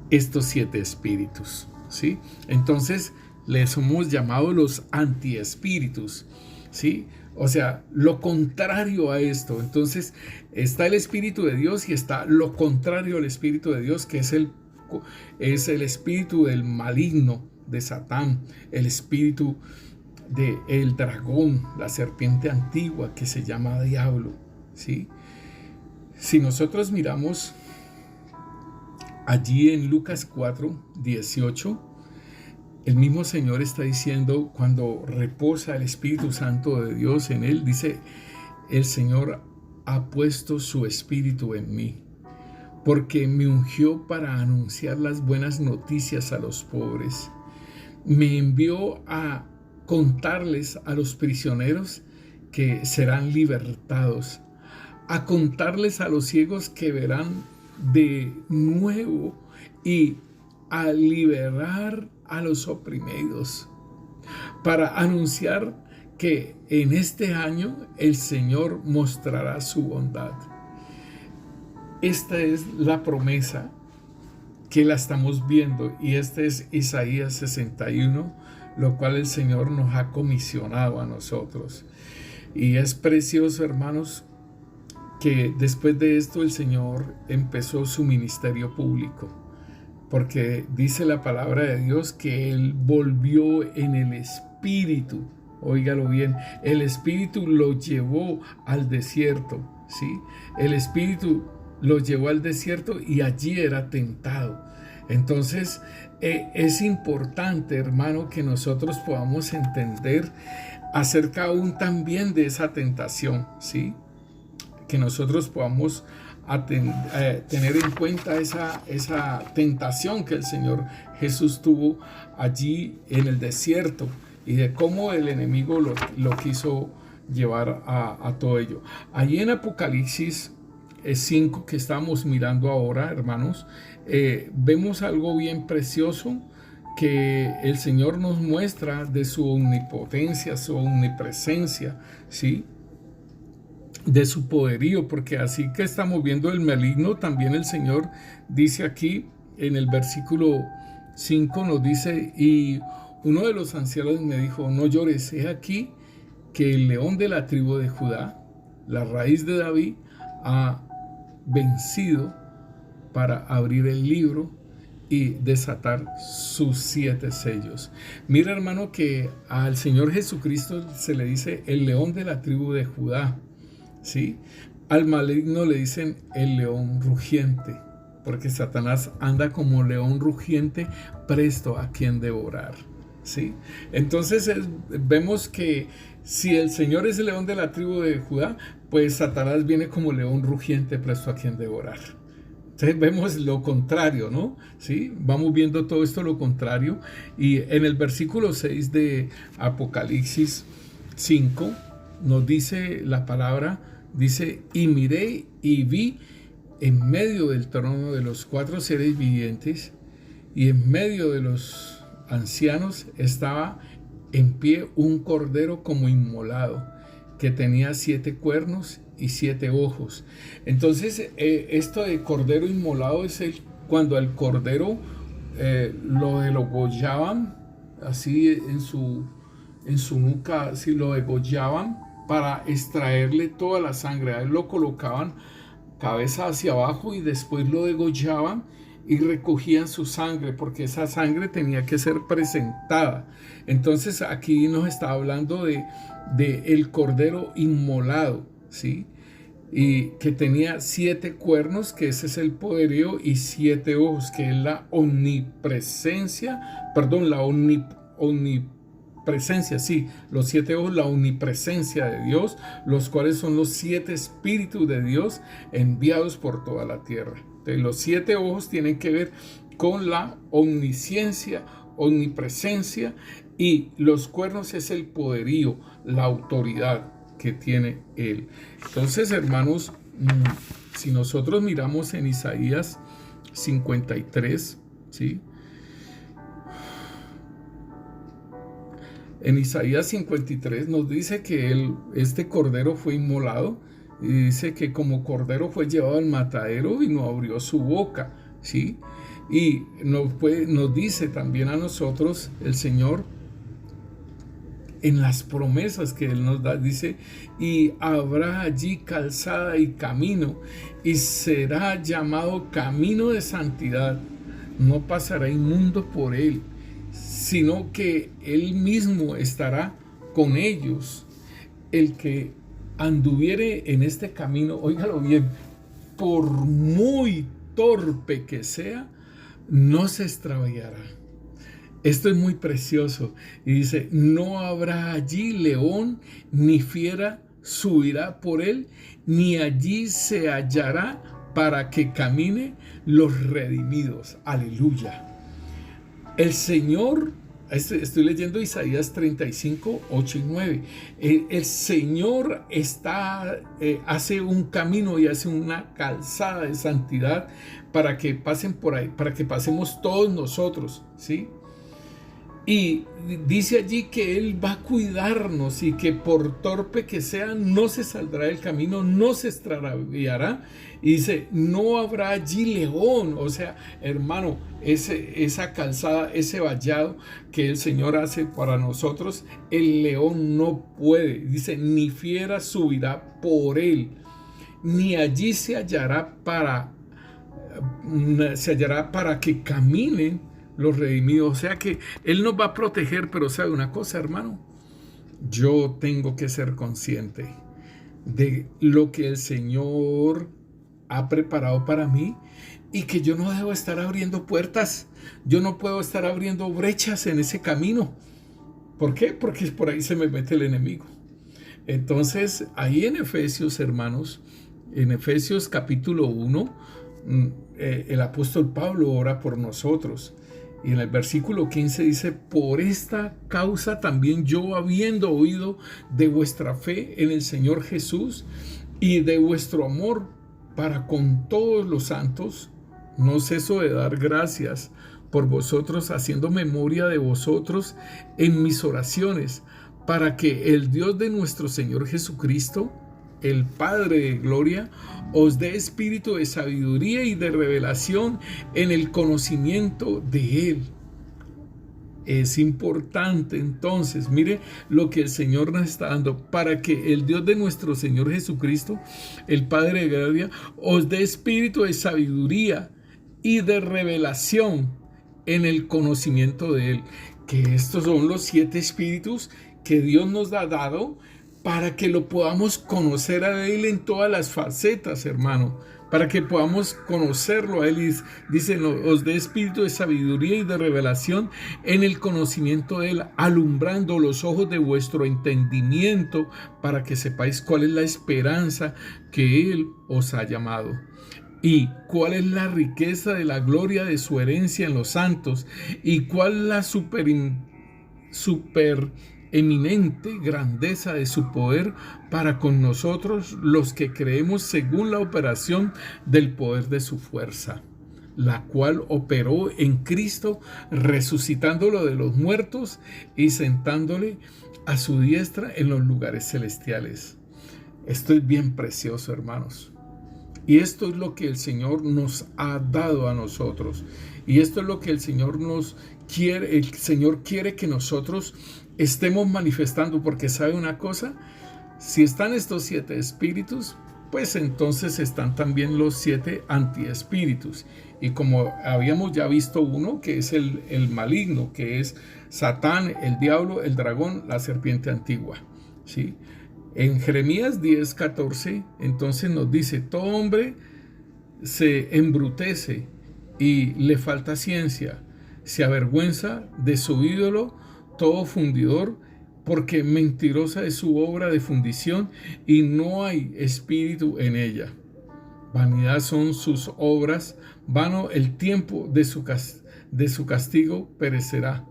estos 7 espíritus, ¿sí? Entonces les hemos llamado los antiespíritus, ¿sí? O sea, lo contrario a esto. Entonces está el Espíritu de Dios y está lo contrario al Espíritu de Dios, que es el espíritu del maligno, de Satán, el espíritu del dragón, la serpiente antigua que se llama diablo, ¿sí? Si nosotros miramos allí en Lucas 4:18, el mismo Señor está diciendo, cuando reposa el Espíritu Santo de Dios en él, dice: el Señor ha puesto su Espíritu en mí, porque me ungió para anunciar las buenas noticias a los pobres. Me envió a contarles a los prisioneros que serán libertados, a contarles a los ciegos que verán de nuevo y a liberar a los oprimidos, para anunciar que en este año el Señor mostrará su bondad. Esta es la promesa que la estamos viendo, y este es Isaías 61, lo cual el Señor nos ha comisionado a nosotros. Y es precioso, hermanos, que después de esto el Señor empezó su ministerio público, porque dice la palabra de Dios que Él volvió en el Espíritu. Óigalo bien, el Espíritu lo llevó al desierto, ¿sí? El Espíritu lo llevó al desierto y allí era tentado. Entonces es importante, hermano, que nosotros podamos entender acerca aún también de esa tentación, ¿sí? Que nosotros podamos tener en cuenta esa tentación que el Señor Jesús tuvo allí en el desierto, y de cómo el enemigo lo quiso llevar a todo ello. Allí en Apocalipsis 5, que estamos mirando ahora, hermanos, vemos algo bien precioso que el Señor nos muestra de su omnipotencia, su omnipresencia, ¿sí? De su poderío, porque así que estamos viendo el maligno, también el Señor dice aquí en el versículo 5, nos dice: y uno de los ancianos me dijo: no llores, he aquí que el león de la tribu de Judá, la raíz de David, ha vencido para abrir el libro y desatar sus 7 sellos. Mira, hermano, que al Señor Jesucristo se le dice el león de la tribu de Judá, ¿sí? Al maligno le dicen el león rugiente, porque Satanás anda como león rugiente, presto a quien devorar, ¿sí? Entonces vemos que si el Señor es el león de la tribu de Judá, pues Satanás viene como león rugiente, presto a quien devorar. Entonces vemos lo contrario, ¿no? ¿Sí? Vamos viendo todo esto lo contrario. Y en el versículo 6 de Apocalipsis 5 nos dice la palabra, dice: y miré y vi en medio del trono de los 4 seres vivientes y en medio de los ancianos estaba en pie un cordero como inmolado, que tenía 7 cuernos y 7 ojos. Entonces esto de cordero inmolado es cuando al cordero lo degollaban así en su nuca, así lo degollaban para extraerle toda la sangre. A él lo colocaban cabeza hacia abajo y después lo degollaban y recogían su sangre, porque esa sangre tenía que ser presentada. Entonces aquí nos está hablando de el cordero inmolado, ¿sí? Y que tenía 7 cuernos, que ese es el poderío, y 7 ojos, que es la omnipresencia, perdón, la omnipotencia presencia, sí, los 7 ojos, la omnipresencia de Dios, los cuales son los 7 espíritus de Dios enviados por toda la tierra. Entonces, los 7 ojos tienen que ver con la omnisciencia, omnipresencia, y los cuernos es el poderío, la autoridad que tiene Él. Entonces, hermanos, si nosotros miramos en Isaías 53, ¿sí? En Isaías 53 nos dice que este cordero fue inmolado, y dice que como cordero fue llevado al matadero y no abrió su boca, ¿sí? Y nos dice también a nosotros el Señor, en las promesas que Él nos da, dice, y habrá allí calzada y camino, y será llamado camino de santidad. No pasará inmundo por él, sino que Él mismo estará con ellos. El que anduviere en este camino, óigalo bien, por muy torpe que sea, no se extraviará. Esto es muy precioso. Y dice, no habrá allí león ni fiera subirá por él, ni allí se hallará para que camine los redimidos. Aleluya. El Señor, estoy leyendo Isaías 35, 8 y 9. El Señor hace un camino y hace una calzada de santidad para que pasen por ahí, para que pasemos todos nosotros, ¿sí? Y dice allí que Él va a cuidarnos y que por torpe que sea no se saldrá del camino, no se extraviará. Y dice, no habrá allí león. O sea, hermano, esa calzada, ese vallado que el Señor hace para nosotros, el león no puede. Dice, ni fiera subirá por él, ni allí se hallará para que caminen los redimidos. O sea que Él nos va a proteger, pero ¿sabe una cosa, hermano? Yo tengo que ser consciente de lo que el Señor ha preparado para mí y que yo no debo estar abriendo puertas. Yo no puedo estar abriendo brechas en ese camino. ¿Por qué? Porque por ahí se me mete el enemigo. Entonces, ahí en Efesios, hermanos, en Efesios capítulo 1, el apóstol Pablo ora por nosotros. Y en el versículo 15 dice, por esta causa también yo, habiendo oído de vuestra fe en el Señor Jesús y de vuestro amor para con todos los santos, no ceso de dar gracias por vosotros, haciendo memoria de vosotros en mis oraciones, para que el Dios de nuestro Señor Jesucristo, el Padre de gloria, os dé espíritu de sabiduría y de revelación en el conocimiento de Él. Es importante entonces, mire lo que el Señor nos está dando, para que el Dios de nuestro Señor Jesucristo, el Padre de gloria, os dé espíritu de sabiduría y de revelación en el conocimiento de Él. Que estos son los 7 espíritus que Dios nos ha dado para que lo podamos conocer a Él en todas las facetas, hermano. Para que podamos conocerlo a Él. Y dice, os dé espíritu de sabiduría y de revelación en el conocimiento de Él, alumbrando los ojos de vuestro entendimiento, para que sepáis cuál es la esperanza que Él os ha llamado. Y cuál es la riqueza de la gloria de su herencia en los santos, y cuál la eminente grandeza de su poder para con nosotros los que creemos, según la operación del poder de su fuerza, la cual operó en Cristo, resucitándolo de los muertos y sentándole a su diestra en los lugares celestiales. Esto es bien precioso, hermanos. Y esto es lo que el Señor nos ha dado a nosotros. Y esto es lo que el Señor nos quiere. El Señor quiere que nosotros estemos manifestando, porque ¿sabe una cosa? Si están estos 7 espíritus, pues entonces están también los 7 antiespíritus. Y como habíamos ya visto uno, que es el maligno, que es Satán, el diablo, el dragón, la serpiente antigua, ¿sí? En Jeremías 10:14, entonces nos dice, todo hombre se embrutece y le falta ciencia, se avergüenza de su ídolo, todo fundidor, porque mentirosa es su obra de fundición y no hay espíritu en ella. Vanidad son sus obras, vano el tiempo de su castigo perecerá.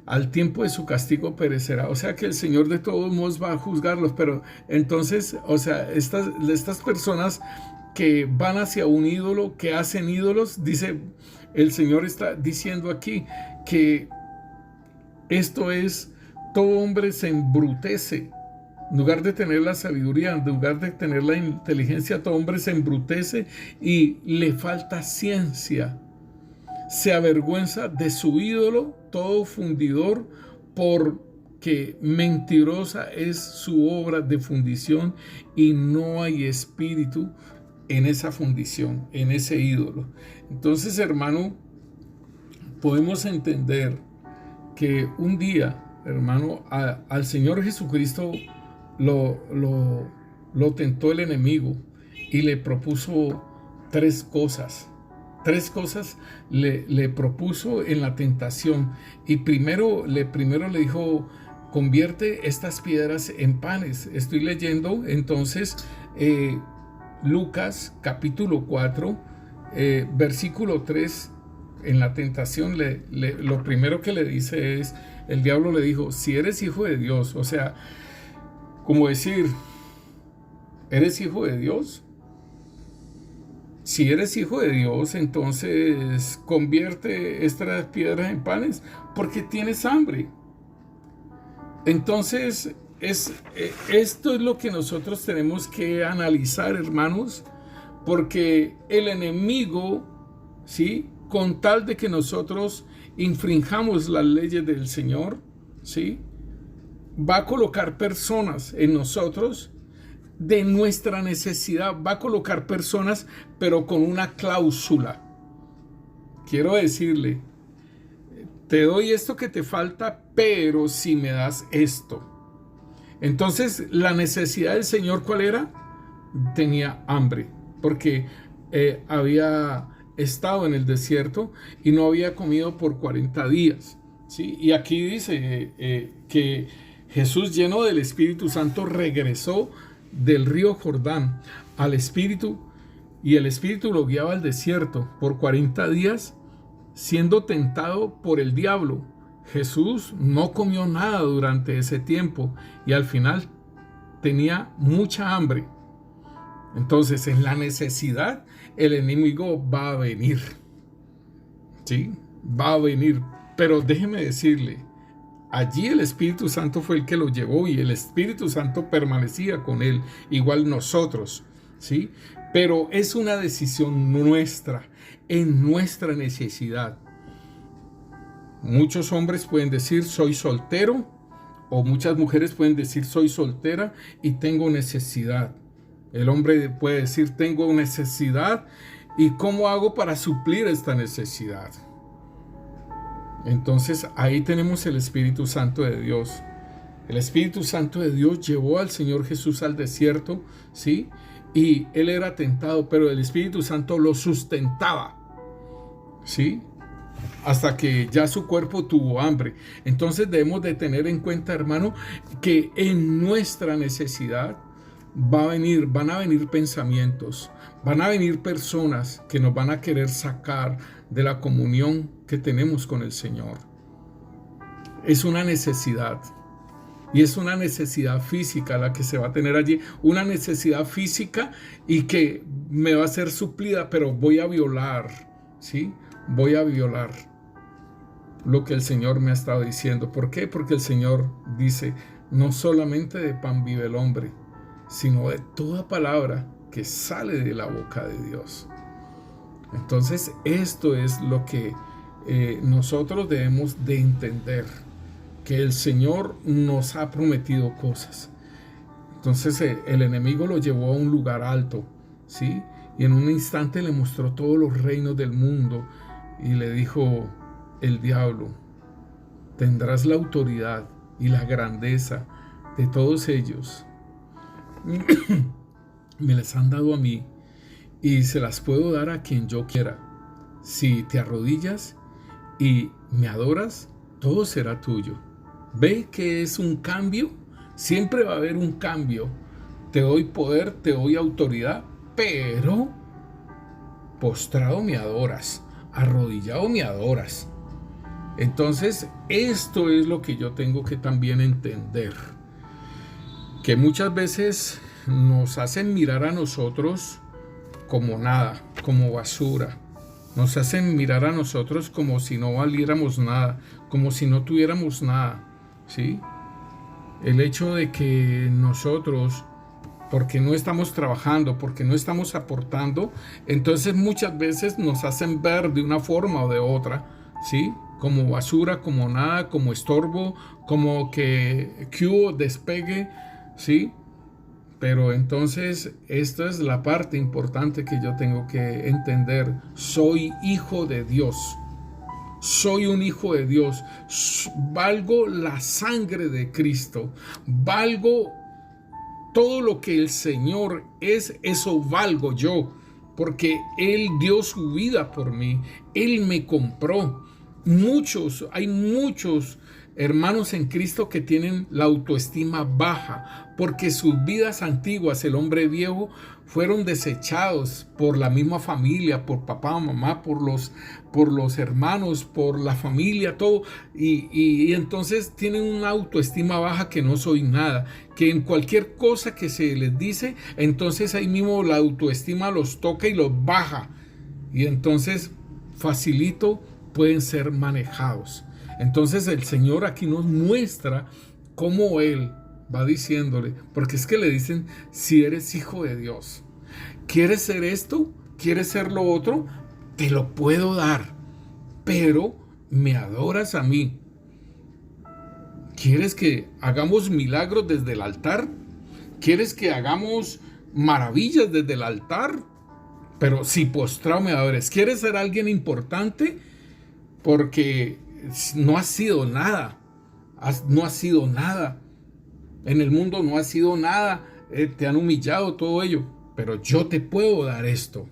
Al tiempo de su castigo perecerá. O sea que el Señor de todos modos va a juzgarlos, pero entonces, o sea, estas personas que van hacia un ídolo, que hacen ídolos, dice, el Señor está diciendo aquí que esto es, todo hombre se embrutece. En lugar de tener la sabiduría, en lugar de tener la inteligencia, todo hombre se embrutece y le falta ciencia. Se avergüenza de su ídolo, todo fundidor, porque mentirosa es su obra de fundición y no hay espíritu en esa fundición, en ese ídolo. Entonces, hermano, podemos entender que un día, hermano, al Señor Jesucristo lo tentó el enemigo y le propuso tres cosas. Tres cosas le propuso en la tentación. Y primero le dijo, convierte estas piedras en panes. Estoy leyendo entonces Lucas capítulo 4, versículo 3. En la tentación lo primero que le dice es, el diablo le dijo, si eres hijo de Dios, o sea, como decir, ¿eres hijo de Dios? Si eres hijo de Dios, entonces convierte estas piedras en panes, porque tienes hambre. Entonces, esto es lo que nosotros tenemos que analizar, hermanos, porque el enemigo, ¿sí?, con tal de que nosotros infringamos las leyes del Señor, ¿sí?, va a colocar personas en nosotros de nuestra necesidad, va a colocar personas, pero con una cláusula. Quiero decirle, te doy esto que te falta, pero si me das esto. Entonces, la necesidad del Señor, ¿cuál era? Tenía hambre, porque había estado en el desierto y no había comido por 40 días. ¿Sí? Y aquí dice que Jesús, lleno del Espíritu Santo, regresó del río Jordán al Espíritu, y el Espíritu lo guiaba al desierto por 40 días, siendo tentado por el diablo. Jesús no comió nada durante ese tiempo y al final tenía mucha hambre. Entonces, en la necesidad, el enemigo va a venir. ¿Sí? Va a venir. Pero déjeme decirle, allí el Espíritu Santo fue el que lo llevó y el Espíritu Santo permanecía con él, igual nosotros, ¿sí? Pero es una decisión nuestra, en nuestra necesidad. Muchos hombres pueden decir, soy soltero, o muchas mujeres pueden decir, soy soltera y tengo necesidad. El hombre puede decir, tengo necesidad, ¿y cómo hago para suplir esta necesidad? Entonces ahí tenemos el Espíritu Santo de Dios. El Espíritu Santo de Dios llevó al Señor Jesús al desierto, ¿sí? Y él era tentado, pero el Espíritu Santo lo sustentaba, ¿sí?, hasta que ya su cuerpo tuvo hambre. Entonces debemos de tener en cuenta, hermano, que en nuestra necesidad van a venir pensamientos, van a venir personas que nos van a querer sacar de la comunión que tenemos con el Señor. Es una necesidad. Y es una necesidad física la que se va a tener allí. Una necesidad física y que me va a ser suplida, pero voy a violar, ¿sí? Voy a violar lo que el Señor me ha estado diciendo. ¿Por qué? Porque el Señor dice, no solamente de pan vive el hombre, sino de toda palabra que sale de la boca de Dios. Entonces, esto es lo que nosotros debemos de entender, que el Señor nos ha prometido cosas. Entonces, el enemigo lo llevó a un lugar alto, ¿sí? Y en un instante le mostró todos los reinos del mundo y le dijo el diablo, tendrás la autoridad y la grandeza de todos ellos. Me les han dado a mí y se las puedo dar a quien yo quiera. Si te arrodillas y me adoras, todo será tuyo. ¿Ve que es un cambio? Siempre va a haber un cambio. Te doy poder, te doy autoridad, pero postrado me adoras, arrodillado me adoras. Entonces, esto es lo que yo tengo que también entender. Que muchas veces nos hacen mirar a nosotros como nada, como basura. Nos hacen mirar a nosotros como si no valiéramos nada, como si no tuviéramos nada, ¿sí? El hecho de que nosotros, porque no estamos trabajando, porque no estamos aportando, entonces muchas veces nos hacen ver de una forma o de otra, ¿sí? Como basura, como nada, como estorbo, como que hubo despegue, ¿sí? Pero entonces esta es la parte importante que yo tengo que entender. Soy hijo de Dios. Soy un hijo de Dios. Valgo la sangre de Cristo. Valgo todo lo que el Señor es, eso valgo yo. Porque Él dio su vida por mí. Él me compró. Hay muchos hermanos en Cristo que tienen la autoestima baja porque sus vidas antiguas, el hombre viejo, fueron desechados por la misma familia, por papá, mamá, por los hermanos, por la familia, todo. Y entonces tienen una autoestima baja que no soy nada, que en cualquier cosa que se les dice, entonces ahí mismo la autoestima los toca y los baja. Y entonces facilito pueden ser manejados. Entonces el Señor aquí nos muestra cómo Él va diciéndole, porque es que le dicen, si eres hijo de Dios, ¿quieres ser esto? ¿Quieres ser lo otro? Te lo puedo dar, pero me adoras a mí. ¿Quieres que hagamos milagros desde el altar? ¿Quieres que hagamos maravillas desde el altar? Pero si postrado me adores. ¿Quieres ser alguien importante? Porque no has sido nada. No has sido nada. En el mundo no has sido nada. Te han humillado, todo ello. Pero yo te puedo dar esto.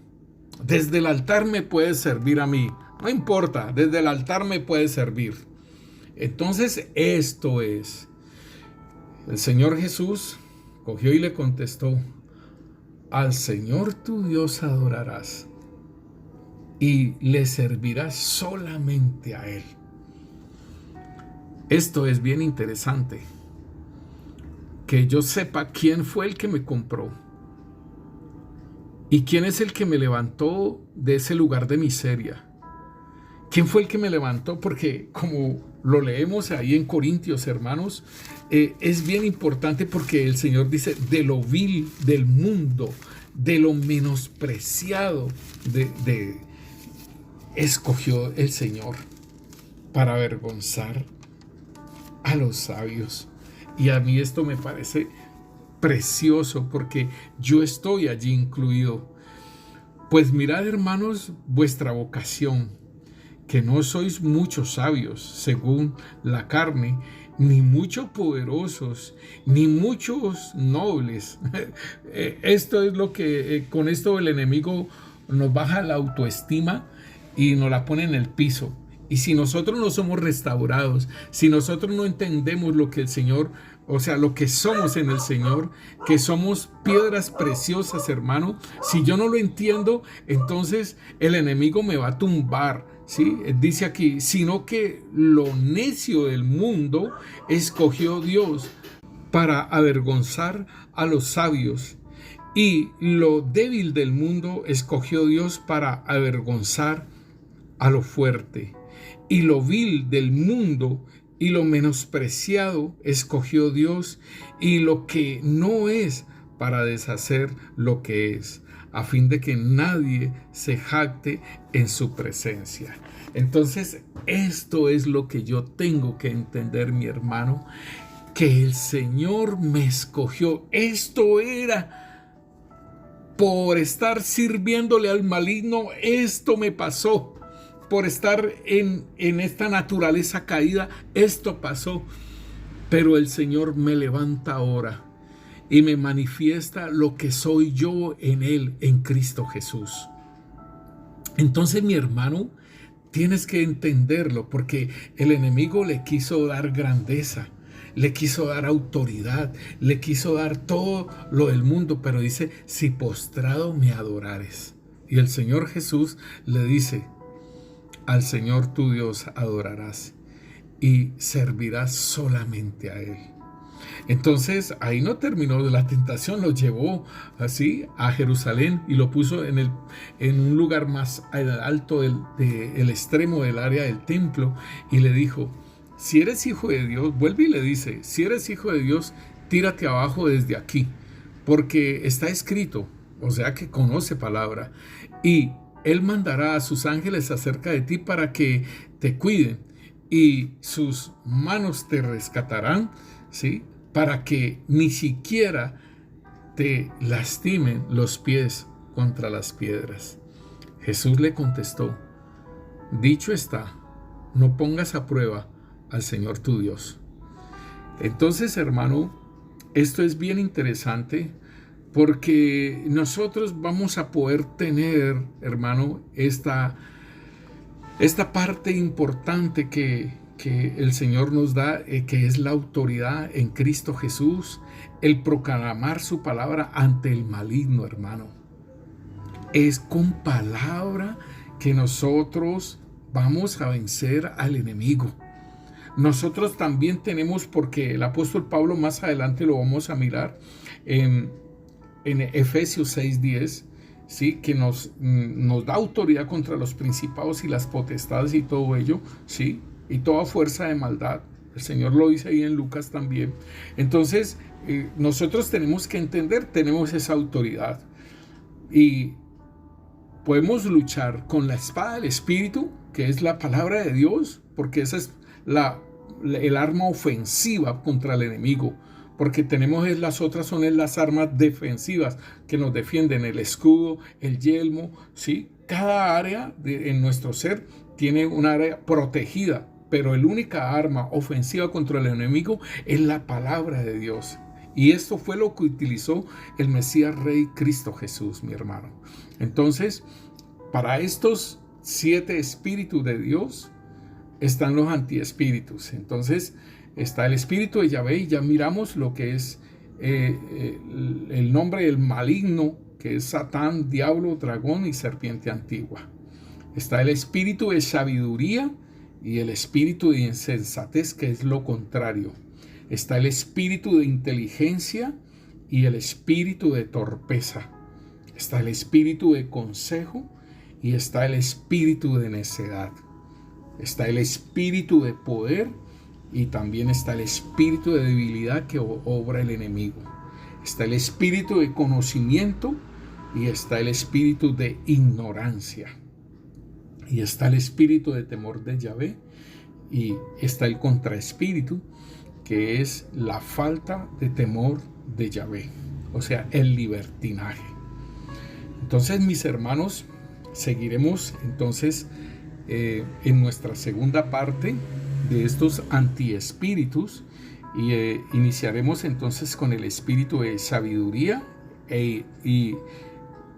Desde el altar me puedes servir a mí. No importa, desde el altar me puedes servir. Entonces esto es. El Señor Jesús cogió y le contestó: al Señor tu Dios adorarás y le servirás solamente a Él. Esto es bien interesante. Que yo sepa quién fue el que me compró y quién es el que me levantó de ese lugar de miseria. ¿Quién fue el que me levantó? Porque como lo leemos ahí en Corintios, hermanos, es bien importante porque el Señor dice, de lo vil del mundo, de lo menospreciado, escogió el Señor para avergonzar a los sabios. Y a mí esto me parece precioso porque yo estoy allí incluido. Pues mirad, hermanos, vuestra vocación, que no sois muchos sabios según la carne, ni muchos poderosos, ni muchos nobles. Esto es lo que con esto el enemigo nos baja la autoestima y nos la pone en el piso. Y si nosotros no somos restaurados, si nosotros no entendemos lo que el Señor, o sea, lo que somos en el Señor, que somos piedras preciosas, hermano, si yo no lo entiendo, entonces el enemigo me va a tumbar, ¿sí? Dice aquí, sino que lo necio del mundo escogió Dios para avergonzar a los sabios, y lo débil del mundo escogió Dios para avergonzar a lo fuerte. Y lo vil del mundo y lo menospreciado escogió Dios, y lo que no es, para deshacer lo que es, a fin de que nadie se jacte en su presencia. Entonces, esto es lo que yo tengo que entender, mi hermano, que el Señor me escogió. Esto era por estar sirviéndole al maligno, esto me pasó. Por estar en esta naturaleza caída, esto pasó. Pero el Señor me levanta ahora y me manifiesta lo que soy yo en Él, en Cristo Jesús. Entonces, mi hermano, Tienes que entenderlo porque el enemigo le quiso dar grandeza, le quiso dar autoridad, le quiso dar todo lo del mundo, pero dice, si postrado me adorares. Y el Señor Jesús le dice, al Señor tu Dios adorarás y servirás solamente a Él. Entonces ahí no terminó, la tentación lo llevó así a Jerusalén y lo puso en un lugar más alto del extremo del área del templo y le dijo, si eres hijo de Dios, vuelve y le dice, si eres hijo de Dios, tírate abajo desde aquí, porque está escrito, o sea que conoce palabra, y Él mandará a sus ángeles acerca de ti para que te cuiden y sus manos te rescatarán, ¿sí? Para que ni siquiera te lastimen los pies contra las piedras. Jesús le contestó, dicho está, no pongas a prueba al Señor tu Dios. Entonces, hermano, esto es bien interesante porque nosotros vamos a poder tener, hermano, esta parte importante que el Señor nos da, que es la autoridad en Cristo Jesús, el proclamar su palabra ante el maligno, hermano. Es con palabra que nosotros vamos a vencer al enemigo. Nosotros también tenemos, porque el apóstol Pablo más adelante lo vamos a mirar en Efesios 6:10, ¿sí? Que nos da autoridad contra los principados y las potestades y todo ello, ¿sí? Y toda fuerza de maldad. El Señor lo dice ahí en Lucas también. Entonces, nosotros tenemos que entender, tenemos esa autoridad. Y podemos luchar con la espada del Espíritu, que es la palabra de Dios, porque esa es el arma ofensiva contra el enemigo. Porque tenemos las otras son las armas defensivas que nos defienden, el escudo, el yelmo, ¿sí? Cada área en nuestro ser tiene un área protegida, pero la única arma ofensiva contra el enemigo es la palabra de Dios. Y esto fue lo que utilizó el Mesías Rey Cristo Jesús, mi hermano. Entonces, para estos 7 espíritus de Dios están los antiespíritus. Entonces, está el espíritu de Yahvé y ya miramos lo que es el nombre del maligno, que es Satán, diablo, dragón y serpiente antigua. Está el espíritu de sabiduría y el espíritu de insensatez, que es lo contrario. Está el espíritu de inteligencia y el espíritu de torpeza. Está el espíritu de consejo y está el espíritu de necedad. Está el espíritu de poder y también está el espíritu de debilidad que obra el enemigo. Está el espíritu de conocimiento y está el espíritu de ignorancia. Y está el espíritu de temor de Yahvé y está el contraespíritu, que es la falta de temor de Yahvé, o sea, el libertinaje. Entonces, mis hermanos, seguiremos entonces en nuestra segunda parte de estos antiespíritus y iniciaremos entonces con el espíritu de sabiduría y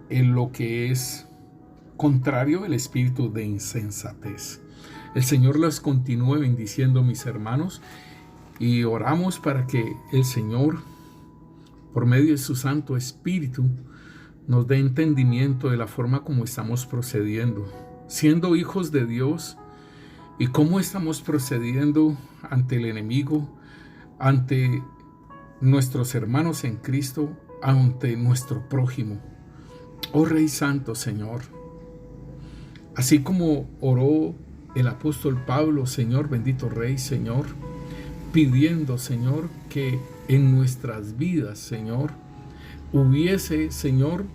en lo que es contrario, el espíritu de insensatez. El Señor los continúe bendiciendo, mis hermanos, y oramos para que el Señor, por medio de su Santo Espíritu, nos dé entendimiento de la forma como estamos procediendo, siendo hijos de Dios, y cómo estamos procediendo ante el enemigo, ante nuestros hermanos en Cristo, ante nuestro prójimo. Oh Rey Santo, Señor, así como oró el apóstol Pablo, Señor, bendito Rey, Señor, pidiendo, Señor, que en nuestras vidas, Señor, hubiese, Señor,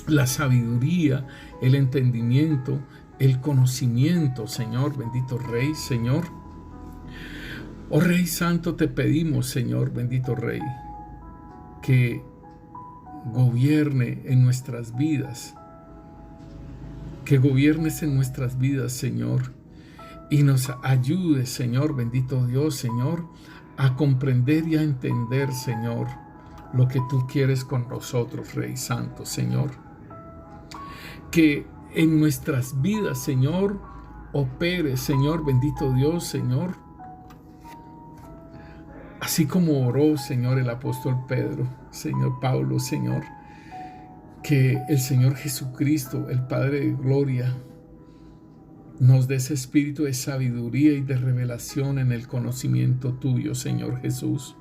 la sabiduría, el entendimiento, el conocimiento, Señor, bendito Rey, Señor. Oh Rey Santo, te pedimos, Señor, bendito Rey, que gobierne en nuestras vidas, que gobiernes en nuestras vidas, Señor, y nos ayude, Señor, bendito Dios, Señor, a comprender y a entender, Señor, lo que tú quieres con nosotros, Rey Santo, Señor. Que en nuestras vidas, Señor, opere, Señor, bendito Dios, Señor. Así como oró, Señor, el apóstol Pedro, Señor Pablo, Señor, que el Señor Jesucristo, el Padre de gloria, nos dé ese espíritu de sabiduría y de revelación en el conocimiento tuyo, Señor Jesús.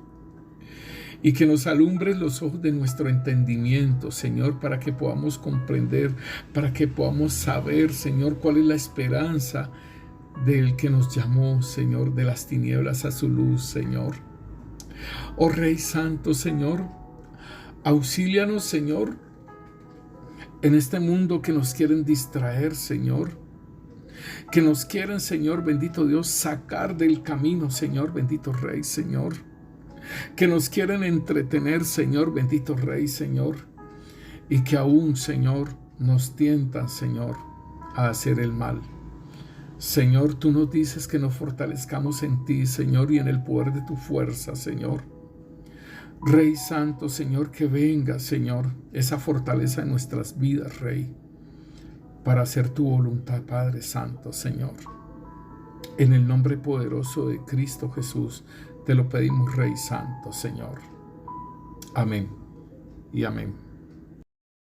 Y que nos alumbres los ojos de nuestro entendimiento, Señor, para que podamos comprender, para que podamos saber, Señor, cuál es la esperanza del que nos llamó, Señor, de las tinieblas a su luz, Señor. Oh Rey Santo, Señor, auxílianos, Señor, en este mundo que nos quieren distraer, Señor, que nos quieren, Señor, bendito Dios, sacar del camino, Señor, bendito Rey, Señor, que nos quieren entretener, Señor, bendito Rey, Señor, y que aún, Señor, nos tientan, Señor, a hacer el mal. Señor, tú nos dices que nos fortalezcamos en ti, Señor, y en el poder de tu fuerza, Señor. Rey Santo, Señor, que venga, Señor, esa fortaleza en nuestras vidas, Rey, para hacer tu voluntad, Padre Santo, Señor. En el nombre poderoso de Cristo Jesús, te lo pedimos, Rey Santo, Señor. Amén y amén.